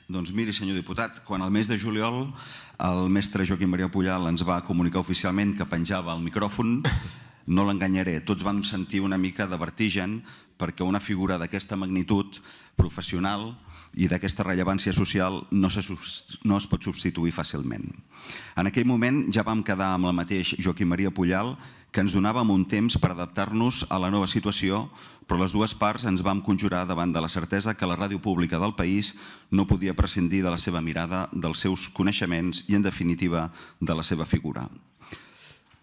Doncs miri, senyor diputat, quan al mes de juliol el mestre Joaquim Maria Pujal ens va comunicar oficialment que penjava el micròfon, no l'enganyaré, tots vam sentir una mica de vertigen perquè una figura d'aquesta magnitud professional i d'aquesta rellevància social no es pot substituir fàcilment. En aquell moment ja vam quedar amb el mateix Joaquim Maria Pujal que ens donàvem un temps per adaptar-nos a la nova situació, però les dues parts ens vam conjurar davant de la certesa que la ràdio pública del país no podia prescindir de la seva mirada, dels seus coneixements i, en definitiva, de la seva figura.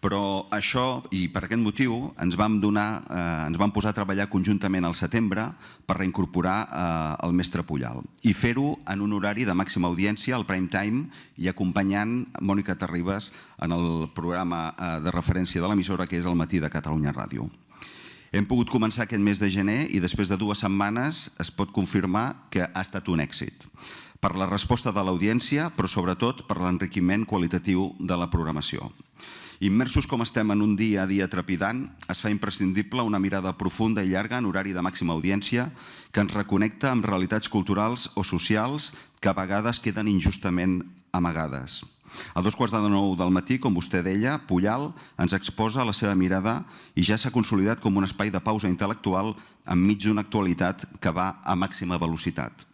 Però això, i per aquest motiu, ens vam posar a treballar conjuntament al setembre per reincorporar el mestre Pujal i fer-ho en un horari de màxima audiència, al prime time, i acompanyant Mònica Terribas en el programa de referència de l'emissora, que és El matí de Catalunya Ràdio. Hem pogut començar aquest mes de gener i després de 2 setmanes es pot confirmar que ha estat un èxit, per la resposta de l'audiència, però sobretot per l'enriquiment qualitatiu de la programació. Immersos com estem en un dia a dia trepidant, es fa imprescindible una mirada profunda i llarga en horari de màxima audiència que ens reconnecta amb realitats culturals o socials que a vegades queden injustament amagades. A 8:45 del matí, com vostè deia, Pujal ens exposa la seva mirada i ja s'ha consolidat com un espai de pausa intel·lectual enmig d'una actualitat que va a màxima velocitat.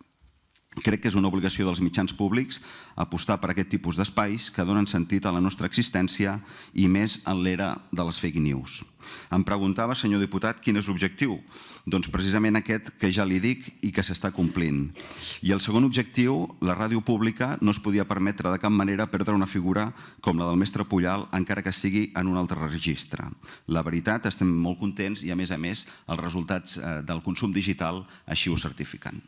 Crec que és una obligació dels mitjans públics apostar per aquest tipus d'espais que donen sentit a la nostra existència i més en l'era de les fake news. Em preguntava, senyor diputat, quin és l'objectiu? Doncs precisament aquest que ja li dic i que s'està complint. I el segon objectiu, la ràdio pública no es podia permetre de cap manera perdre una figura com la del mestre Pujal, encara que sigui en un altre registre. La veritat, estem molt contents i a més els resultats del consum digital així ho certifiquen.